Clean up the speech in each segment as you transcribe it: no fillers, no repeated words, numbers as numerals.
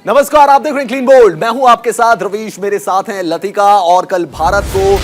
नमस्कार, आप देख रहे हैं क्लीन बोल्ड। मैं हूं आपके साथ रवीश, मेरे साथ हैं लतिका। और कल भारत को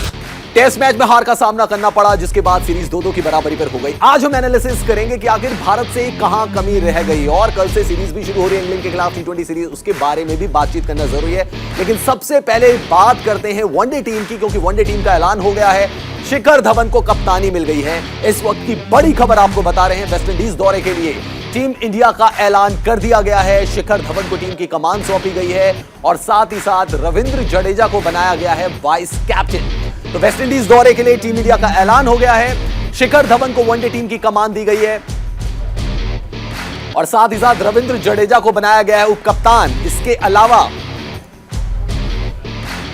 टेस्ट मैच में हार का सामना करना पड़ा, जिसके बाद सीरीज 2-2 की बराबरी पर हो गई। आज हम एनालिसिस करेंगे कि आखिर भारत से कहां कमी रह गई, और कल से सीरीज भी शुरू हो रही है इंग्लैंड के खिलाफ T20 सीरीज, उसके बारे में भी बातचीत करना जरूरी है। लेकिन सबसे पहले बात करते हैं वनडे टीम की, क्योंकि वनडे टीम का ऐलान हो गया है। शिखर धवन को कप्तानी मिल गई है। इस वक्त की बड़ी खबर आपको बता रहे हैं। वेस्टइंडीज दौरे के लिए टीम इंडिया का ऐलान कर दिया गया है। शिखर धवन को टीम की कमान सौंपी गई है और साथ ही साथ रविंद्र जडेजा को बनाया गया है वाइस कैप्टन। तो वेस्टइंडीज दौरे के लिए टीम इंडिया का ऐलान हो गया है। शिखर धवन को वनडे टीम की कमान दी गई है और साथ ही साथ रविंद्र जडेजा को बनाया गया है उप कप्तान।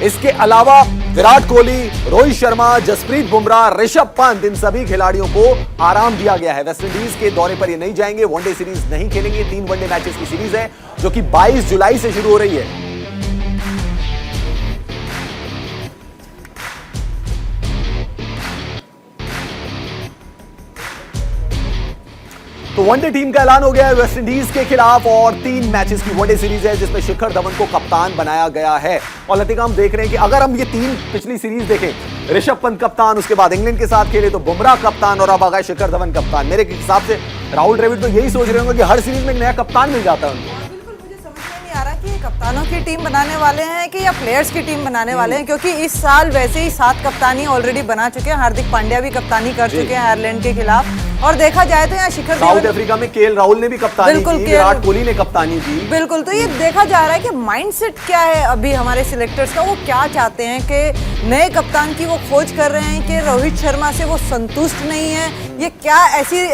इसके अलावा विराट कोहली, रोहित शर्मा, जसप्रीत बुमराह, ऋषभ पंत, इन सभी खिलाड़ियों को आराम दिया गया है। वेस्टइंडीज के दौरे पर ये नहीं जाएंगे, वनडे सीरीज नहीं खेलेंगे। 3 वनडे मैचेस की सीरीज है जो कि 22 जुलाई से शुरू हो रही है। तो वनडे टीम का ऐलान हो गया है वेस्टइंडीज के खिलाफ, और 3 मैचेस की वनडे सीरीज है जिसमें शिखर धवन को कप्तान बनाया गया है। और लतिका, हम देख रहे हैं कि अगर हम ये 3 पिछली सीरीज देखें, ऋषभ पंत कप्तान, उसके बाद इंग्लैंड के साथ खेले तो बुमराह कप्तान, और अब आ गए शिखर धवन कप्तान। मेरे हिसाब से राहुल द्रविड़ तो यही सोच रहे होंगे कि हर सीरीज में एक नया कप्तान मिल जाता है उनको। आ रहा कि ये कप्तानों की टीम बनाने वाले हैं कि या प्लेयर्स की टीम बनाने वाले हैं, क्योंकि इस साल वैसे ही 7 कप्तानी ऑलरेडी बना चुके हैं। हार्दिक पांड्या भी कप्तानी कर चुके हैं आयरलैंड के खिलाफ। और देखा जाए तो यहाँ शिखर साउथ अफ्रीका में केएल राहुल ने भी कप्तानी की, विराट कोहली ने कप्तानी की। बिल्कुल, तो ये देखा जा रहा है कि माइंडसेट क्या है अभी हमारे सिलेक्टर्स का। वो क्या चाहते हैं कि नए कप्तान की वो खोज कर रहे हैं कि रोहित शर्मा से वो संतुष्ट नहीं है। ये क्या ऐसी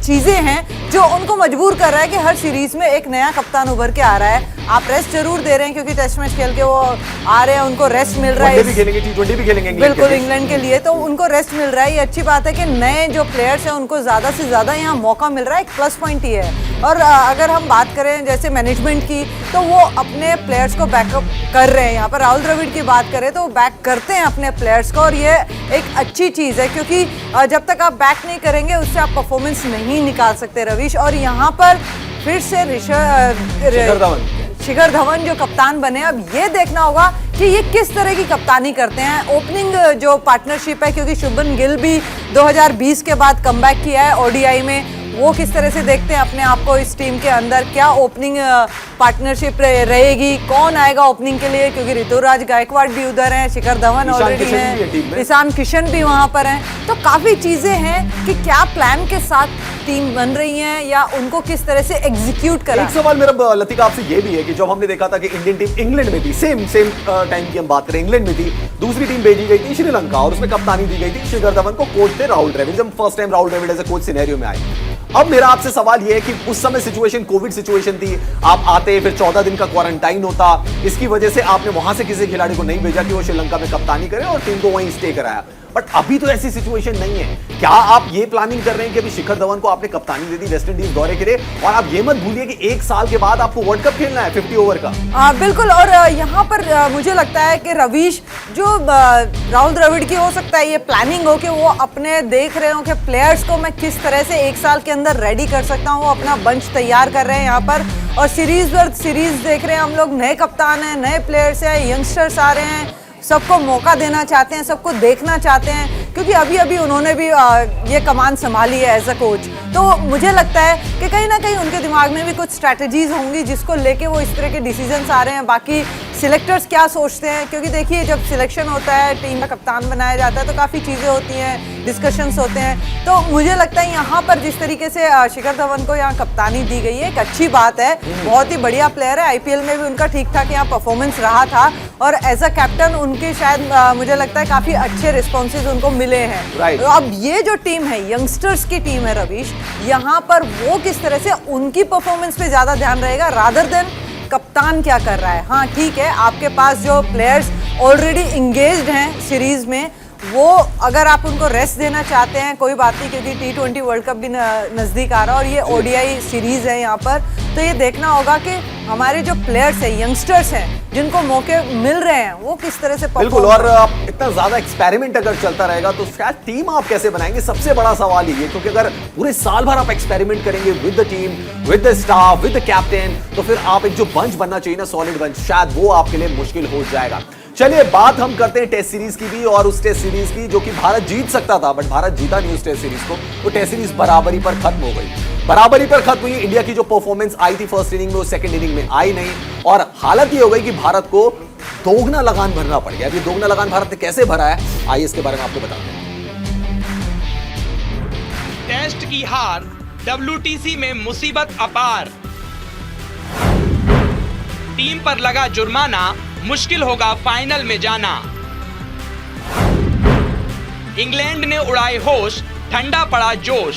चीजें हैं जो उनको मजबूर कर रहा है कि हर सीरीज में एक नया कप्तान उभर के आ रहा है। आप रेस्ट जरूर दे रहे हैं क्योंकि टेस्ट मैच खेल के वो आ रहे हैं, उनको रेस्ट मिल रहा है। T20 भी खेलेंगे बिल्कुल, इंग्लैंड के लिए तो उनको रेस्ट मिल रहा है। ये अच्छी बात है कि नए जो प्लेयर्स हैं उनको ज्यादा से ज्यादा यहाँ मौका मिल रहा है। एक प्लस पॉइंट ही है। और अगर हम बात करें जैसे मैनेजमेंट की, तो वो अपने प्लेयर्स को बैकअप कर रहे हैं। यहाँ पर राहुल द्रविड़ की बात करें तो वो बैक करते हैं अपने प्लेयर्स को, और ये एक अच्छी चीज़ है क्योंकि जब तक आप बैक नहीं करेंगे उससे आप परफॉर्मेंस नहीं निकाल सकते रवीश। और यहाँ पर फिर से शिखर धवन जो कप्तान बने, अब ये देखना होगा कि ये किस तरह की कप्तानी करते हैं। ओपनिंग जो पार्टनरशिप है, क्योंकि शुभमन गिल भी 2020 के बाद कमबैक किया है ओडीआई में, वो किस तरह से देखते हैं अपने आप को इस टीम के अंदर। क्या ओपनिंग पार्टनरशिप रहेगी, कौन आएगा ओपनिंग के लिए, क्योंकि ऋतुराज गायकवाड़ भी उधर हैं, शिखर धवन ऑलरेडी हैं, ईशान किशन भी वहां पर हैं। तो काफी चीजें हैं कि क्या प्लान के साथ टीम बन रही है या उनको किस तरह से एग्जीक्यूट करा। एक सवाल मेरा लतिका आपसे ये भी है कि जब हमने देखा था कि इंडियन टीम इंग्लैंड में थी, सेम टाइम की हम बात करें, इंग्लैंड में थी, दूसरी टीम भेजी गई थी श्रीलंका और उसमें कप्तानी दी गई थी शिखर धवन को। कोच थे राहुल द्रविड़, जब first time Rahul Dravid as coach scenario में आए। अब मेरा आपसे सवाल यह है कि उस समय सिचुएशन कोविड सिचुएशन थी, आप आते फिर 14 दिन का क्वारंटाइन होता, इसकी वजह से आपने वहां से किसी खिलाड़ी को नहीं भेजा कि वो श्रीलंका में कप्तानी करे और टीम को वहीं स्टे कराया। बट अभी तो ऐसी सिचुएशन नहीं है। क्या आप ये प्लानिंग कर रहे हैं कि अभी शिखर धवन को आपने कप्तानी दे दी वेस्टइंडीज दौरे के लिए, और आप ये मत भूलिए कि 1 साल के बाद आपको वर्ल्ड कप खेलना है 50 ओवर का। बिल्कुल, और यहाँ पर मुझे लगता है कि रवीश, जो राहुल द्रविड़ की हो सकता है ये प्लानिंग हो कि वो अपने देख रहे हो कि प्लेयर्स को मैं किस तरह से 1 साल के अंदर रेडी कर सकता हूँ। वो अपना बंच तैयार कर रहे हैं यहाँ पर, और सीरीज देख रहे हैं हम लोग। नए कप्तान हैं, नए प्लेयर्स हैं, यंगस्टर्स आ रहे हैं, सबको मौका देना चाहते हैं, सबको देखना चाहते हैं, क्योंकि अभी अभी उन्होंने भी ये कमान संभाली है एज अ कोच। तो मुझे लगता है कि कहीं ना कहीं उनके दिमाग में भी कुछ स्ट्रैटेजीज होंगी जिसको लेके वो इस तरह के डिसीजंस आ रहे हैं। बाकी सिलेक्टर्स क्या सोचते हैं, क्योंकि देखिए जब सिलेक्शन होता है, टीम का कप्तान बनाया जाता है, तो काफ़ी चीज़ें होती हैं, डिस्कशंस होते हैं। तो मुझे लगता है यहाँ पर जिस तरीके से शिखर धवन को यहाँ कप्तानी दी गई है, एक अच्छी बात है। बहुत ही बढ़िया प्लेयर है, आईपीएल में भी उनका ठीक ठाक यहाँ परफॉर्मेंस रहा था, और एज अ कैप्टन उनके शायद मुझे लगता है काफ़ी अच्छे रिस्पॉन्सेज उनको मिले हैं। तो अब ये जो टीम है, यंगस्टर्स की टीम है रवीश, यहाँ पर वो किस तरह से उनकी परफॉर्मेंस पे ज़्यादा ध्यान रहेगा रादर देन कप्तान क्या कर रहा है। हाँ ठीक है, आपके पास जो प्लेयर्स ऑलरेडी इंगेज्ड हैं सीरीज में, वो अगर आप उनको रेस्ट देना चाहते हैं कोई बात नहीं, क्योंकि T20 वर्ल्ड कप भी नज़दीक आ रहा है और ये ODI सीरीज़ है यहाँ पर, तो ये देखना होगा कि हमारे जो प्लेयर्स हैं, यंगस्टर्स हैं, जिनको मौके मिल रहे हैं, वो किस तरह से बिल्कुल। और आप इतना ज्यादा एक्सपेरिमेंट अगर चलता रहेगा तो शायद टीम आप कैसे बनाएंगे, सबसे बड़ा सवाल ये है। क्योंकि अगर पूरे साल भर आप एक्सपेरिमेंट करेंगे with the team, with the staff, with the captain, तो फिर आप एक जो बंच बनना चाहिए ना, सॉलिड बंच, शायद वो आपके लिए मुश्किल हो जाएगा। चलिए बात हम करते हैं टेस्ट सीरीज की भी, और उस टेस्ट सीरीज की जो कि भारत जीत सकता था, बट भारत जीता नहीं उस टेस्ट सीरीज को। वो टेस्ट सीरीज बराबरी पर खत्म हो गई, बराबरी पर खत्म हुई। इंडिया की जो परफॉर्मेंस आई थी फर्स्ट इनिंग में, वो सेकंड इनिंग में आई नहीं, और हालत ये हो गई कि भारत को दोगुना लगान भरना पड़ गया। अब ये दोगुना लगान भारत ने कैसे भरा है, आइए इसके बारे में आपको बताते हैं। टेस्ट की हार, WTC में मुसीबत अपार, टीम पर लगा जुर्माना, मुश्किल होगा फाइनल में जाना। इंग्लैंड ने उड़ाए होश, ठंडा पड़ा जोश।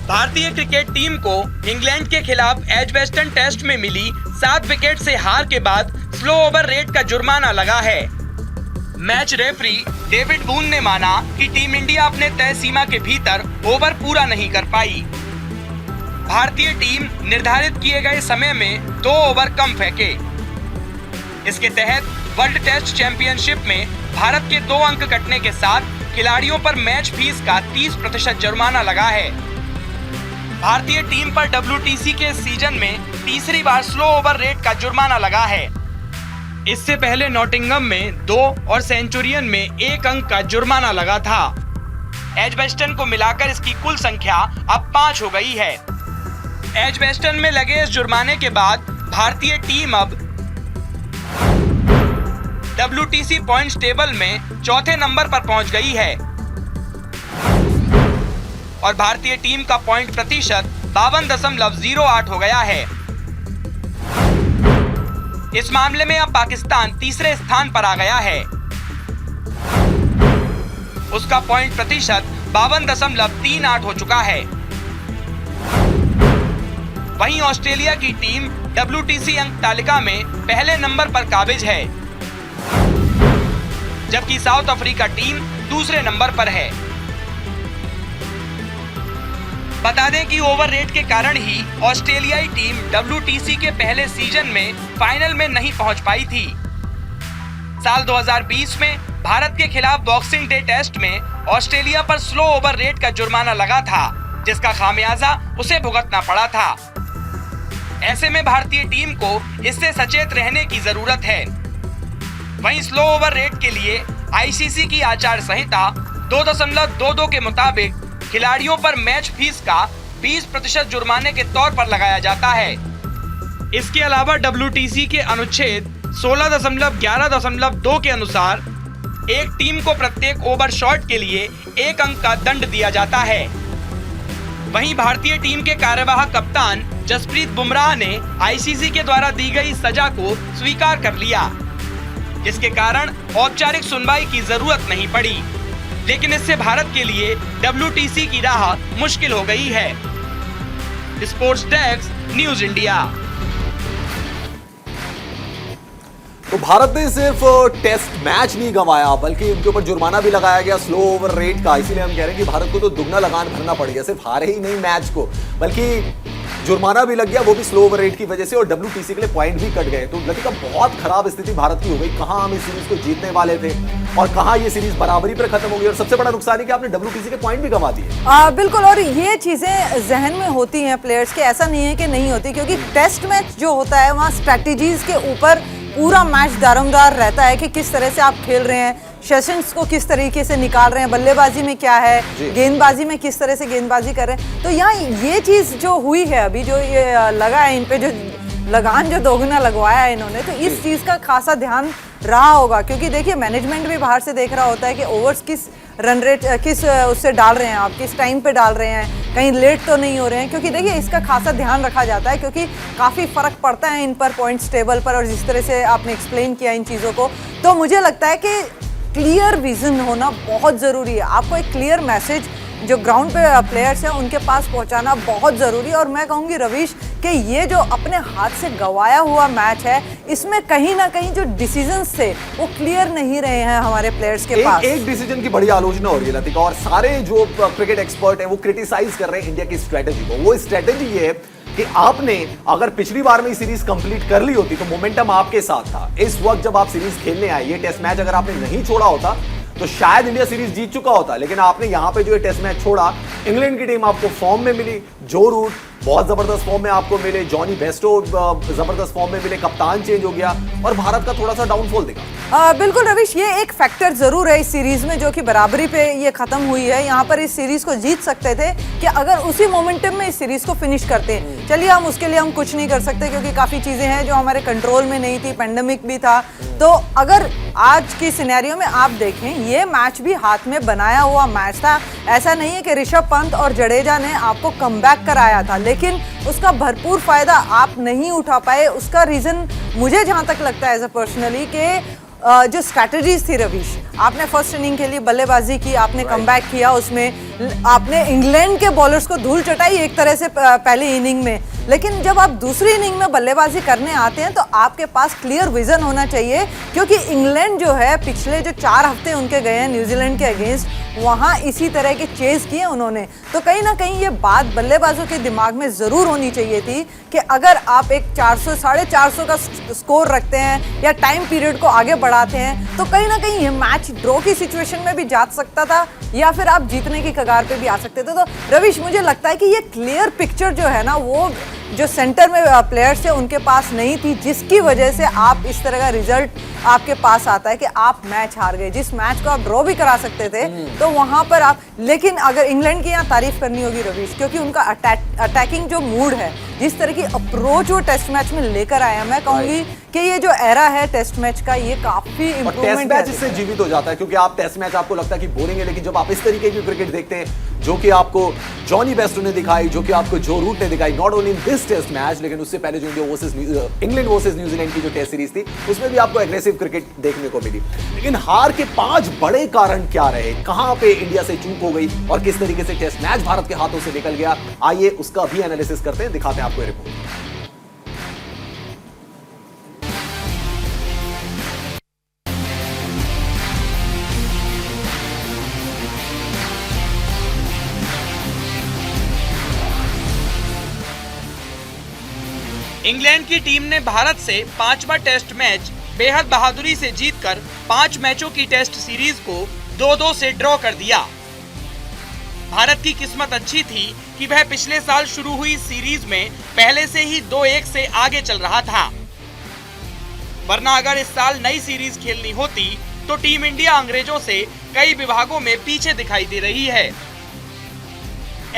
भारतीय क्रिकेट टीम को इंग्लैंड के खिलाफ एजबेस्टन टेस्ट में मिली 7 विकेट से हार के बाद स्लो ओवर रेट का जुर्माना लगा है। मैच रेफरी डेविड बून ने माना कि टीम इंडिया अपने तय सीमा के भीतर ओवर पूरा नहीं कर पाई। भारतीय टीम निर्धारित किए गए समय में 2 ओवर कम फेंके। इसके तहत वर्ल्ड टेस्ट चैंपियनशिप में भारत के 2 अंक कटने के साथ खिलाड़ियों पर मैच फीस का 30% जुर्माना लगा है। भारतीय टीम पर WTC के सीजन में तीसरी बार स्लो ओवर रेट का जुर्माना लगा है। इससे पहले नॉटिंघम में 2 और सेंचुरियन में 1 अंक का जुर्माना लगा था। एजबेस्टन को मिलाकर इसकी कुल संख्या अब 5 हो गई है। एजबेस्टन में लगे इस जुर्माने के बाद भारतीय टीम अब WTC पॉइंट्स टेबल में चौथे नंबर पर पहुंच गई है और भारतीय टीम का पॉइंट प्रतिशत 52.08 हो गया है। इस मामले में अब पाकिस्तान तीसरे स्थान पर आ गया है। उसका पॉइंट प्रतिशत 52.38 हो चुका है। वहीं ऑस्ट्रेलिया की टीम WTC अंक तालिका में पहले नंबर पर काबिज है, जबकि साउथ अफ्रीका टीम दूसरे नंबर पर है। बता दें कि ओवर रेट के कारण ही ऑस्ट्रेलियाई टीम WTC के पहले सीजन में फाइनल में नहीं पहुंच पाई थी। साल 2020 में भारत के खिलाफ बॉक्सिंग डे टेस्ट में ऑस्ट्रेलिया पर स्लो ओवर रेट का जुर्माना लगा था, जिसका खामियाजा उसे भुगतना पड़ा था। ऐसे में भारतीय टीम को इससे सचेत रहने की जरूरत है। वहीं स्लो ओवर रेट के लिए ICC की आचार संहिता 2.22 के मुताबिक खिलाड़ियों पर मैच फीस का 20% जुर्माने के तौर पर लगाया जाता है। इसके अलावा WTC के अनुच्छेद 16.11.2 के अनुसार एक टीम को प्रत्येक ओवर शॉट के लिए 1 अंक का दंड दिया जाता है। वहीं भारतीय टीम के कार्यवाहक कप्तान जसप्रीत बुमराह ने ICC के द्वारा दी गई सजा को स्वीकार कर लिया, जिसके कारण औपचारिक सुनवाई की जरूरत नहीं पड़ी। लेकिन इससे भारत के लिए WTC की राह मुश्किल हो गई है। Sports desk, news India. तो भारत ने सिर्फ टेस्ट मैच नहीं गंवाया, बल्कि उनके ऊपर जुर्माना भी लगाया गया स्लो ओवर रेट का। इसीलिए हम कह रहे हैं कि भारत को तो दुगना लगान भरना पड़ गया। सिर्फ हारे ही नहीं मैच को, बल्कि जुर्माना भी लग गया, वो भी स्लो ओवर रेट की वजह से, और WTC के लिए पॉइंट भी कट गए। तो लतिका बहुत खराब स्थिति भारत की हो गई। कहां हम इस सीरीज को जीतने वाले थे और कहां ये सीरीज बराबरी पर खत्म हो गई। और सबसे बड़ा नुकसान है कि आपने WTC के पॉइंट भी गंवा दिए। बिल्कुल, और ये चीजें जहन में होती हैं प्लेयर्स के, ऐसा नहीं है कि नहीं होती, क्योंकि टेस्ट मैच जो होता है वहाँ स्ट्रैटेजीज के ऊपर पूरा मैच दारोमदार रहता है कि किस तरह से आप खेल रहे हैं, सेशंस को किस तरीके से निकाल रहे हैं, बल्लेबाजी में क्या है, गेंदबाजी में किस तरह से गेंदबाजी कर रहे हैं। तो यहाँ ये चीज जो हुई है अभी, जो ये लगा है इन पे, जो लगान जो दोगुना लगवाया है इन्होंने, तो इस चीज का खासा ध्यान रहा होगा। क्योंकि देखिए मैनेजमेंट भी बाहर से देख रहा होता है कि ओवर्स किस रन रेट किस उससे डाल रहे हैं, आप किस टाइम पे डाल रहे हैं, कहीं लेट तो नहीं हो रहे हैं। क्योंकि देखिए इसका खासा ध्यान रखा जाता है, क्योंकि काफ़ी फ़र्क पड़ता है इन पर पॉइंट्स टेबल पर। और जिस तरह से आपने एक्सप्लेन किया इन चीज़ों को, तो मुझे लगता है कि क्लियर विजन होना बहुत ज़रूरी है। आपको एक क्लियर मैसेज जो ग्राउंड पे प्लेयर्स हैं उनके पास पहुंचाना बहुत ज़रूरी है। और मैं कहूँगी रवीश कि ये जो अपने हाथ से गंवाया हुआ मैच है, इसमें कहीं ना कहीं जो डिसीजंस थे वो क्लियर नहीं रहे हैं हमारे प्लेयर्स के पास। एक डिसीजन की बड़ी आलोचना हो रही है लतिका, और सारे जो क्रिकेट एक्सपर्ट हैं वो क्रिटिसाइज कर रहे हैं इंडिया की स्ट्रेटेजी को। वो स्ट्रेटेजी ये है कि आपने अगर पिछली बार में सीरीज कंप्लीट कर ली होती तो मोमेंटम आपके साथ था। इस वक्त जब आप सीरीज खेलने आए, ये टेस्ट मैच अगर आपने नहीं छोड़ा होता तो शायद इंडिया सीरीज जीत चुका होता, लेकिन आपने यहां पे जो ये टेस्ट मैच छोड़ा, इंग्लैंड की टीम आपको फॉर्म में मिली, जो रूट बहुत जबरदस्त फॉर्म में आपको मिले, जॉनी बेस्टो जबरदस्त फॉर्म में मिले, कप्तान चेंज हो गया और भारत का थोड़ा सा डाउनफॉल दिखा। बिल्कुल रवीश, ये एक फैक्टर जरूर है इस सीरीज में जो कि बराबरी पे ये खत्म हुई है। यहाँ पर इस सीरीज को जीत सकते थे कि अगर उसी मोमेंटम में इस सीरीज को फिनिश करते। चलिए हम उसके लिए हम कुछ नहीं कर सकते क्योंकि काफी चीजें हैं जो हमारे कंट्रोल में नहीं थी, पेंडेमिक भी था। तो अगर आज की सिनेरियो में आप देखें, ये मैच भी हाथ में बनाया हुआ मैच था। ऐसा नहीं है कि ऋषभ पंत और जडेजा ने आपको कमबैक कराया था, लेकिन उसका भरपूर फायदा आप नहीं उठा पाए। उसका रीजन मुझे जहां तक लगता है एज अ पर्सनली कि जो स्ट्रैटेजीज थी रवीश, आपने फर्स्ट इनिंग के लिए बल्लेबाजी की, आपने कमबैक किया, उसमें आपने इंग्लैंड के बॉलर्स को धूल चटाई एक तरह से पहली इनिंग में। लेकिन जब आप दूसरी इनिंग में बल्लेबाजी करने आते हैं तो आपके पास क्लियर विजन होना चाहिए, क्योंकि इंग्लैंड जो है पिछले जो 4 हफ्ते उनके गए हैं न्यूजीलैंड के अगेंस्ट, वहाँ इसी तरह के चेज किए उन्होंने। तो कहीं ना कहीं ये बात बल्लेबाजों के दिमाग में ज़रूर होनी चाहिए थी कि अगर आप एक 400 450 का स्कोर रखते हैं या टाइम पीरियड को आगे बढ़ाते हैं तो कहीं ना कहीं ये मैच ड्रॉ की सिचुएशन में भी जा सकता था या फिर आप जीतने की कगार पे भी आ सकते थे। तो रवीश, मुझे लगता है कि ये क्लियर पिक्चर जो है ना, वो जो सेंटर में प्लेयर्स थे उनके पास नहीं थी, जिसकी वजह से आप इस तरह का रिजल्ट आपके पास आता है कि आप मैच हार गए। जिस मैच को आप ड्रॉ भी करा सकते थे तो वहां पर आप, लेकिन अगर इंग्लैंड की यहाँ तारीफ करनी होगी रवीश, क्योंकि उनका अटैकिंग जो मूड है, जिस तरह की अप्रोच वो टेस्ट मैच में लेकर आया, मैं कहूंगी कि ये जो एरा है टेस्ट मैच का, ये काफी इंप्रूवमेंट है। टेस्ट मैच इससे जीवित हो जाता है, क्योंकि आप टेस्ट मैच आपको लगता है कि बोरिंग है, लेकिन जब आप इस तरीके की क्रिकेट देखते हैं जो कि आपको जॉनी बेस्टो ने दिखाई, जो कि आपको जो रूट ने दिखाई, not only in this test match लेकिन उससे पहले जो इंग्लैंड वर्सेस न्यूजीलैंड की जो टेस्ट सीरीज थी उसमें भी आपको एग्रेसिव क्रिकेट देखने को मिली। लेकिन हार के 5 बड़े कारण क्या रहे, कहां पे इंडिया से चूक हो गई और किस तरीके से टेस्ट मैच भारत के हाथों से निकल गया, आइए उसका भी एनालिसिस करते हैं, दिखाते हैं आपको ये रिपोर्ट। इंग्लैंड की टीम ने भारत से 5वां टेस्ट मैच बेहद बहादुरी से जीतकर 5 मैचों की टेस्ट सीरीज को 2-2 से ड्रॉ कर दिया। भारत की किस्मत अच्छी थी कि वह पिछले साल शुरू हुई सीरीज में पहले से ही 2-1 से आगे चल रहा था, वरना अगर इस साल नई सीरीज खेलनी होती तो टीम इंडिया अंग्रेजों से कई विभागों में पीछे दिखाई दे रही है।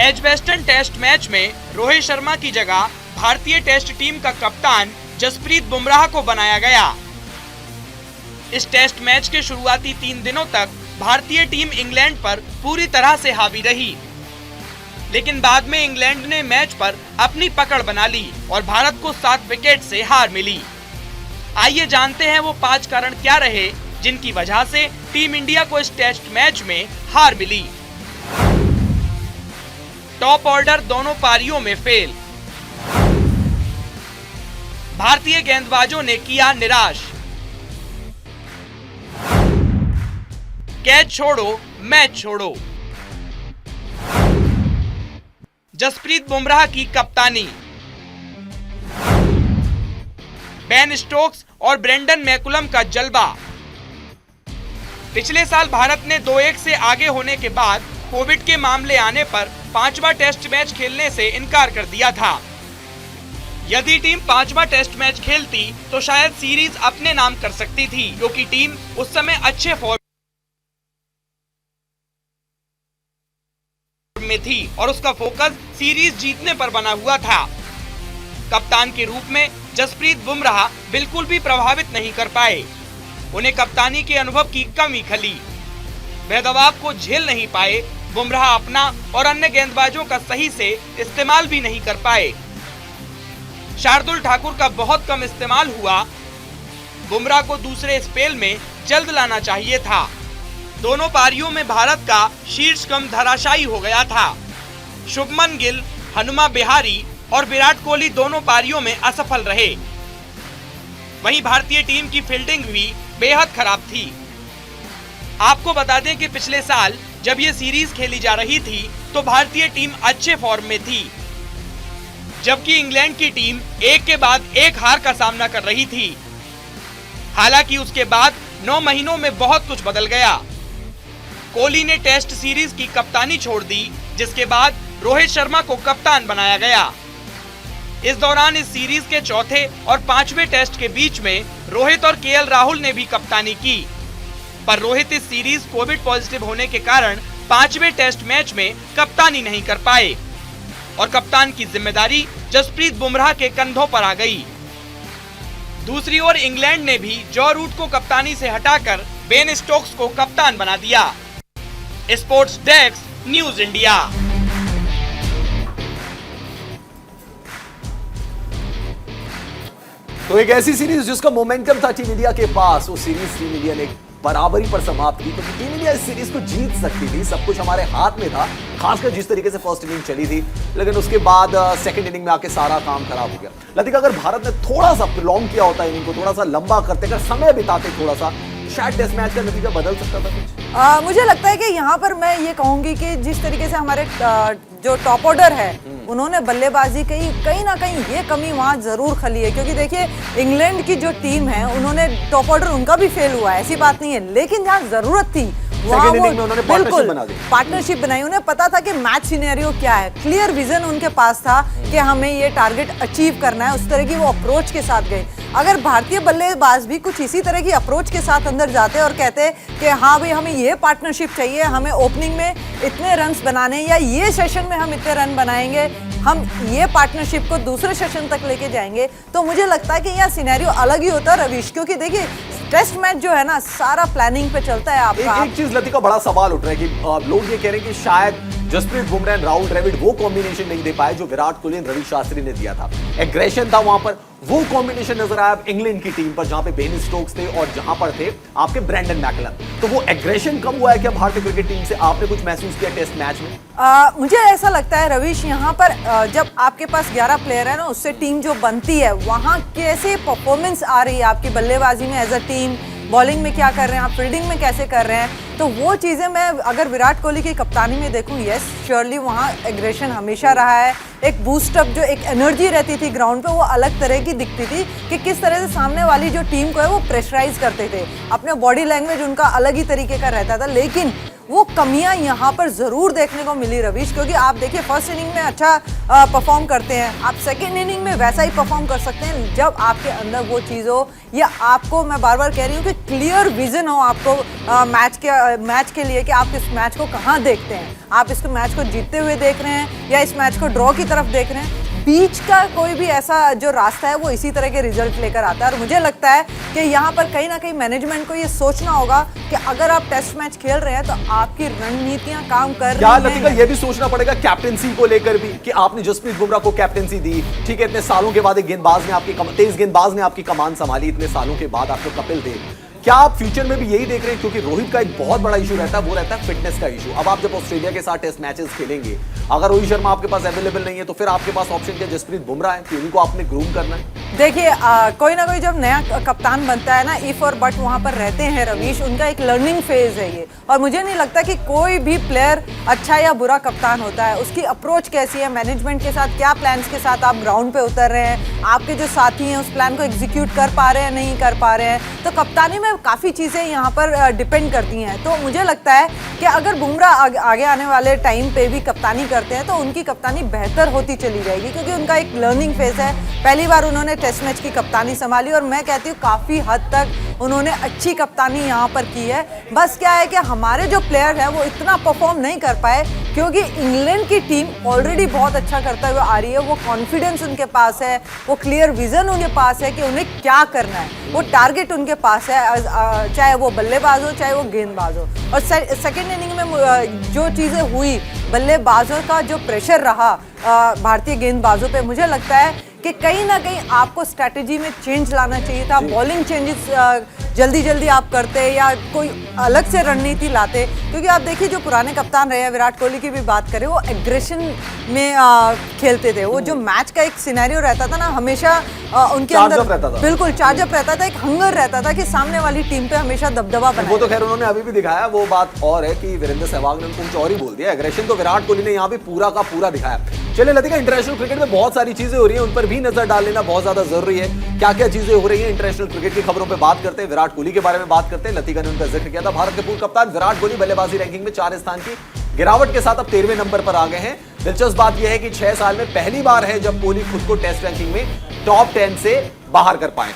एजबेस्टन टेस्ट मैच में रोहित शर्मा की जगह भारतीय टेस्ट टीम का कप्तान जसप्रीत बुमराह को बनाया गया। इस टेस्ट मैच के शुरुआती 3 दिनों तक भारतीय टीम इंग्लैंड पर पूरी तरह से हावी रही, लेकिन बाद में इंग्लैंड ने मैच पर अपनी पकड़ बना ली और भारत को 7 विकेट से हार मिली। आइए जानते हैं वो 5 कारण क्या रहे जिनकी वजह से टीम इंडिया को इस टेस्ट मैच में हार मिली। टॉप ऑर्डर दोनों पारियों में फेल, भारतीय गेंदबाजों ने किया निराश, कैच छोड़ो मैच छोड़ो, जसप्रीत बुमराह की कप्तानी, बेन स्टोक्स और ब्रेंडन मैकुलम का जलवा। पिछले साल भारत ने 2-1 से आगे होने के बाद कोविड के मामले आने पर 5वां टेस्ट मैच खेलने से इनकार कर दिया था। यदि टीम 5वां टेस्ट मैच खेलती तो शायद सीरीज अपने नाम कर सकती थी, क्योंकि टीम उस समय अच्छे फॉर्म में थी और उसका फोकस सीरीज जीतने पर बना हुआ था। कप्तान के रूप में जसप्रीत बुमराह बिल्कुल भी प्रभावित नहीं कर पाए, उन्हें कप्तानी के अनुभव की कमी खली, वह दबाव को झेल नहीं पाए। बुमराह अपना और अन्य गेंदबाजों का सही से इस्तेमाल भी नहीं कर पाए। शार्दुल ठाकुर का बहुत कम इस्तेमाल हुआ। बुमराह को दूसरे स्पेल में जल्द लाना चाहिए था। दोनों पारियों में भारत का शीर्ष क्रम धराशायी हो गया था। शुभमन गिल, हनुमा विहारी और विराट कोहली दोनों पारियों में असफल रहे। वहीं भारतीय टीम की फील्डिंग भी बेहद खराब थी। आपको बता दें कि पिछले साल जब ये सीरीज खेली जा रही थी तो भारतीय टीम अच्छे फॉर्म में थी, जबकि इंग्लैंड की टीम एक के बाद एक हार का सामना कर रही थी। हालांकि उसके बाद 9 महीनों में बहुत कुछ बदल गया। कोहली ने टेस्ट सीरीज की कप्तानी छोड़ दी, जिसके बाद रोहित शर्मा को कप्तान बनाया गया। इस दौरान इस सीरीज के चौथे और 5वें टेस्ट के बीच में रोहित और केएल राहुल ने भी कप्तानी की, पर रोहित इस सीरीज कोविड पॉजिटिव होने के कारण 5वें टेस्ट मैच में कप्तानी नहीं कर पाए और कप्तान की जिम्मेदारी जसप्रीत बुमराह के कंधों पर आ गई। दूसरी ओर इंग्लैंड ने भी जॉ रूट को कप्तानी से हटाकर बेन स्टोक्स को कप्तान बना दिया। Sports desk, news India. तो एक ऐसी सीरीज जिसका मोमेंटम था टीम इंडिया के पास, वो सीरीज टीम इंडिया ने बराबरी पर समाप्त की, क्योंकि टीम इंडिया इस सीरीज को जीत सकती थी। सब कुछ हमारे हाथ में था, खासकर जिस तरीके से फर्स्ट इनिंग चली थी, लेकिन उसके बाद सेकंड इनिंग में आके सारा काम खराब हो गया। लतिका, अगर भारत ने थोड़ा सा लॉन्ग किया होता इनिंग को, थोड़ा सा लंबा करते, अगर समय बिताते थोड़ा सा, शायद टेस्ट मैच का नतीजा बदल सकता था कुछ। मुझे लगता है कि यहाँ पर मैं ये कहूंगी कि जिस तरीके से हमारे जो टॉप ऑर्डर है उन्होंने बल्लेबाजी कहीं ना कहीं ये कमी वहाँ जरूर खली है, क्योंकि देखिए इंग्लैंड की जो टीम है उन्होंने टॉप ऑर्डर उनका भी फेल हुआ है, ऐसी बात नहीं है, लेकिन जहाँ जरूरत थी वहाँ वो बिल्कुल पार्टनरशिप बनाई। उन्हें पता था कि मैच सिनेरियो क्या है, क्लियर विजन उनके पास था कि हमें ये टारगेट अचीव करना है, उस तरह की वो अप्रोच के साथ गए। अगर भारतीय बल्लेबाज भी कुछ इसी तरह की अप्रोच के साथ अंदर जाते और कहते कि हाँ भाई हमें ये पार्टनरशिप चाहिए, हमें ओपनिंग में इतने रन्स बनाने, या ये सेशन में हम इतने रन बनाएंगे, हम ये पार्टनरशिप को दूसरे सेशन तक लेके जाएंगे, तो मुझे लगता है कि यह सिनेरियो अलग ही होता है रवीश। क्योंकि देखिए टेस्ट मैच जो है ना सारा प्लानिंग पे चलता है आपका। एक चीज लतिका बड़ा सवाल उठ रहा है कि लोग ये कह रहे हैं कि शायद जसप्रीत बुमराह राहुल द्रविड़ वो कॉम्बिनेशन नहीं दे पाए जो विराट कोहली रवि शास्त्री ने दिया था। एग्रेशन था वहां पर, वो कॉम्बिनेशन नजर आया इंग्लैंड की टीम पर, जहां पे बेन स्टोक्स थे और जहां पर थे आपके ब्रेंडन मैकलम। तो वो एग्रेशन कम हुआ है क्या भारतीय क्रिकेट टीम से? आपने कुछ महसूस किया टेस्ट मैच में? मुझे ऐसा लगता है रवीश, यहाँ पर जब आपके पास 11 प्लेयर है ना, उससे टीम जो बनती है, वहां कैसे परफॉर्मेंस आ रही है आपकी बल्लेबाजी में एज अ टीम, बॉलिंग में क्या कर रहे हैं आप, फील्डिंग में कैसे कर रहे हैं, तो वो चीज़ें मैं अगर विराट कोहली की कप्तानी में देखूं, यस श्योरली वहाँ एग्रेशन हमेशा रहा है। एक बूस्टअप, जो एक एनर्जी रहती थी ग्राउंड पे, वो अलग तरह की दिखती थी कि किस तरह से सामने वाली जो टीम को है वो प्रेशराइज करते थे, अपने बॉडी लैंग्वेज उनका अलग ही तरीके का रहता था। लेकिन वो कमियां यहाँ पर जरूर देखने को मिली रवीश, क्योंकि आप देखिए फर्स्ट इनिंग में अच्छा परफॉर्म करते हैं, आप सेकेंड इनिंग में वैसा ही परफॉर्म कर सकते हैं जब आपके अंदर वो चीज़ हो, या आपको, मैं बार बार कह रही हूँ कि क्लियर विजन हो आपको मैच के लिए कि आप इस मैच को कहाँ देखते हैं, आप इस मैच को जीतते हुए देख रहे हैं या इस मैच को ड्रॉ की तरफ देख रहे हैं। बीच का कोई भी ऐसा जो रास्ता है वो इसी तरह के रिजल्ट लेकर आता है, और मुझे लगता है कि यहाँ पर कहीं ना कहीं मैनेजमेंट को ये सोचना होगा कि अगर आप टेस्ट मैच खेल रहे हैं तो आपकी रणनीतियां काम कर रही हैं। ये भी सोचना पड़ेगा कैप्टेंसी को लेकर भी कि आपने जसप्रीत बुमराह को कैप्टेंसी दी, ठीक है, इतने सालों के बाद एक गेंदबाज ने आपकी तेज गेंदबाज ने आपकी कमान संभाली, इतने सालों के बाद आपको कपिल देव। क्या आप फ्यूचर में भी यही देख रहे हैं? क्योंकि रोहित का एक बहुत बड़ा इशू रहता है, वो रहता है फिटनेस का इशू। अब आप जब ऑस्ट्रेलिया के साथ टेस्ट मैचेस खेलेंगे, अगर रोहित शर्मा आपके पास अवेलेबल नहीं है तो फिर आपके पास ऑप्शन क्या जसप्रीत बुमराह है कि उनको आपने ग्रूम करना है? देखिए कोई ना कोई जब नया कप्तान बनता है ना, इफ और बट वहां पर रहते हैं रवीश, उनका एक लर्निंग फेज है ये, और मुझे नहीं लगता कि कोई भी प्लेयर अच्छा या बुरा कप्तान होता है। उसकी अप्रोच कैसी है, मैनेजमेंट के साथ क्या प्लान्स के साथ आप ग्राउंड पे उतर रहे हैं, आपके जो साथी हैं उस प्लान को एग्जीक्यूट कर पा रहे हैं नहीं कर पा रहे हैं, तो कप्तानी में काफ़ी चीज़ें यहाँ पर डिपेंड करती हैं। तो मुझे लगता है कि अगर बुमराह आगे आने वाले टाइम पे भी कप्तानी करते हैं तो उनकी कप्तानी बेहतर होती चली जाएगी, क्योंकि उनका एक लर्निंग फेज है। पहली बार उन्होंने टेस्ट मैच की कप्तानी संभाली और मैं कहती हूँ काफ़ी हद तक उन्होंने अच्छी कप्तानी यहाँ पर की है। बस क्या है कि हमारे जो प्लेयर हैं वो इतना परफॉर्म नहीं कर पाए, क्योंकि इंग्लैंड की टीम ऑलरेडी बहुत अच्छा करते हुए आ रही है, वो कॉन्फिडेंस उनके पास है, वो क्लियर विजन उनके पास है कि उन्हें क्या करना है, वो टारगेट उनके पास है, चाहे वो बल्लेबाज हो चाहे वो गेंदबाज हो। और सेकेंड इनिंग में जो चीज़ें हुई, बल्लेबाजों का जो प्रेशर रहा भारतीय गेंदबाजों पे, मुझे लगता है कि कहीं ना कहीं आपको स्ट्रैटेजी में चेंज लाना चाहिए था, बॉलिंग चेंजेस जल्दी जल्दी आप करते या कोई अलग से रणनीति लाते, क्योंकि आप देखिए जो पुराने कप्तान रहे हैं, विराट कोहली की भी बात करें, वो एग्रेशन में खेलते थे। वो जो मैच का एक सिनेरियो रहता था ना, हमेशा उनके अंदर बिल्कुल चार्जअप रहता था, एक हंगर रहता था कि सामने वाली टीम पे हमेशा दबदबा बनाए। वो तो खैर उन्होंने अभी भी दिखाया, वो बात और है कि वीरेंद्र सहवाग ने उनको कुछ और ही बोल दिया। एग्रेशन तो विराट कोहली ने यहाँ पे पूरा का पूरा दिखाया। चलिए लतिका, इंटरनेशनल क्रिकेट में बहुत सारी चीजें हो रही हैं, उन पर भी नजर डाल लेना बहुत ज्यादा जरूरी है। क्या क्या चीजें हो रही हैं इंटरनेशनल क्रिकेट की खबरों पे बात करते हैं, विराट कोहली के बारे में बात करते हैं। लतिका ने उनका जिक्र किया था। भारत के पूर्व कप्तान विराट कोहली बल्लेबाजी रैंकिंग में 4 स्थान की गिरावट के साथ अब 13वें नंबर पर आ गए हैं। दिलचस्प बात यह है कि 6 साल में पहली बार है जब कोहली खुद को टेस्ट रैंकिंग में टॉप 10 से बाहर कर पाए।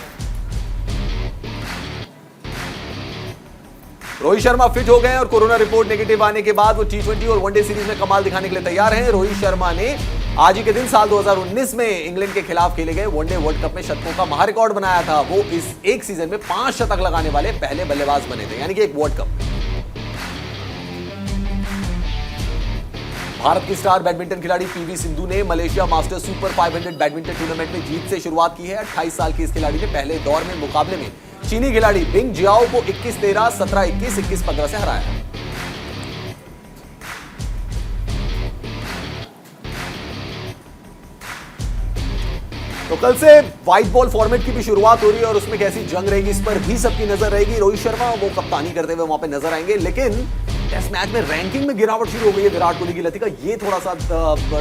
रोहित शर्मा फिट हो गए और कोरोना रिपोर्ट नेगेटिव आने के बाद वो T20 और वनडे सीरीज में कमाल दिखाने के लिए तैयार हैं। रोहित शर्मा ने आज ही के दिन साल 2019 में इंग्लैंड के खिलाफ खेले गए वनडे वर्ल्ड कप में शतकों का महारिकॉर्ड बनाया था। वो इस एक सीजन में 5 शतक लगाने वाले पहले बल्लेबाज बने थे, यानी कि एक वर्ल्ड कप। भारत की स्टार बैडमिंटन खिलाड़ी पीवी सिंधु ने Malaysia Masters Super 500 badminton tournament में जीत से शुरुआत की है। 28 साल की इस खिलाड़ी ने पहले दौर में मुकाबले में चीनी खिलाड़ी बिंग जियाओ को 21-13, 17-21, 21-15 से हराया। तो कल से व्हाइट बॉल फॉर्मेट की भी शुरुआत हो रही है और उसमें कैसी जंग रहेगी इस पर भी सबकी नजर रहेगी। रोहित शर्मा वो कप्तानी करते हुए वहां पे नजर आएंगे, लेकिन टेस्ट मैच में रैंकिंग में गिरावट शुरू हो गई है विराट कोहली की। लतिका, ये थोड़ा सा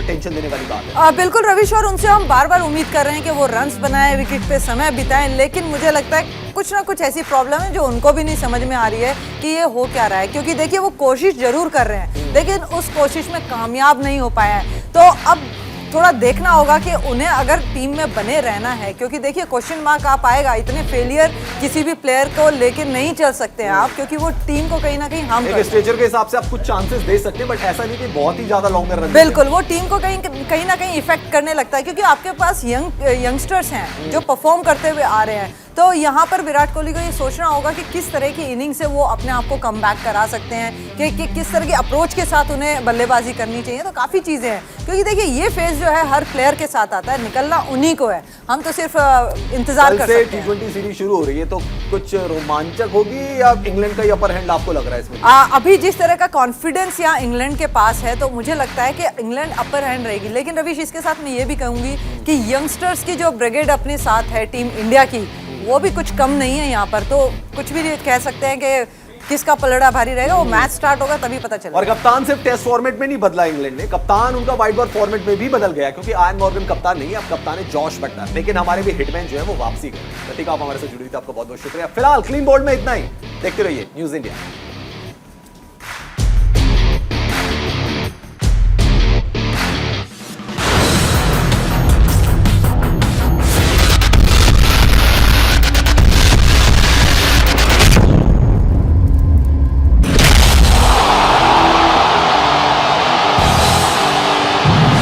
टेंशन देने वाली बात है। बिल्कुल रविश, और उनसे हम बार बार उम्मीद कर रहे हैं कि वो रन्स बनाए, विकेट पे समय बिताएं, लेकिन मुझे लगता है कुछ ना कुछ ऐसी प्रॉब्लम है जो उनको भी नहीं समझ में आ रही है कि ये हो क्या रहा है। क्योंकि देखिए वो कोशिश जरूर कर रहे हैं, लेकिन उस कोशिश में कामयाब नहीं हो पाया है। तो अब थोड़ा देखना होगा कि उन्हें अगर टीम में बने रहना है, क्योंकि देखिए क्वेश्चन मार्क आप आएगा, इतने फेलियर किसी भी प्लेयर को लेके नहीं चल सकते हैं आप, क्योंकि वो टीम को कहीं ना कहीं हम स्ट्रेचर के हिसाब से आप कुछ चांसेस दे सकते हैं, बट ऐसा नहीं कि बहुत ही ज्यादा लॉन्ग रन। बिल्कुल, वो टीम को कहीं ना कहीं इफेक्ट करने लगता है, क्योंकि आपके पास यंगस्टर्स हैं जो परफॉर्म करते हुए आ रहे हैं। तो यहाँ पर विराट कोहली को ये सोचना होगा कि किस तरह की इनिंग से वो अपने आप को कम बैक करा सकते हैं, कि किस तरह की अप्रोच के साथ उन्हें बल्लेबाजी करनी चाहिए। तो काफ़ी चीज़ें हैं, क्योंकि देखिए ये फेज जो है हर प्लेयर के साथ आता है, निकलना उन्हीं को है, हम तो सिर्फ इंतजार कर सकते हैं। T20 सीरीज शुरू हो रही है, तो कुछ रोमांचक होगी या इंग्लैंड का ही अपर हैंड आपको लग रहा है इसमें? अभी जिस तरह का कॉन्फिडेंस यहाँ इंग्लैंड के पास है, तो मुझे लगता है कि इंग्लैंड अपर हैंड रहेगी। लेकिन रविश, इसके साथ मैं ये भी कहूंगी कि यंगस्टर्स की जो ब्रिगेड अपने साथ है टीम इंडिया की, वो भी कुछ कम नहीं है यहाँ पर। तो कुछ भी कह सकते हैं कि किसका पलड़ा भारी रहेगा, वो मैच स्टार्ट होगा तभी पता चलेगा। और कप्तान सिर्फ टेस्ट फॉर्मेट में नहीं बदला इंग्लैंड ने, कप्तान उनका व्हाइट बॉल फॉर्मेट में भी बदल गया, क्योंकि आयन मॉर्गन कप्तान नहीं है, अब कप्तान है जॉश बटलर। लेकिन हमारे भी हिटमैन जो है वो वापसी कर। प्रतीक, आप हमारे साथ जुड़ी थी, आपका बहुत बहुत शुक्रिया। फिलहाल क्लीन बोर्ड में इतना ही। देखते रहिए न्यूज़ इंडिया।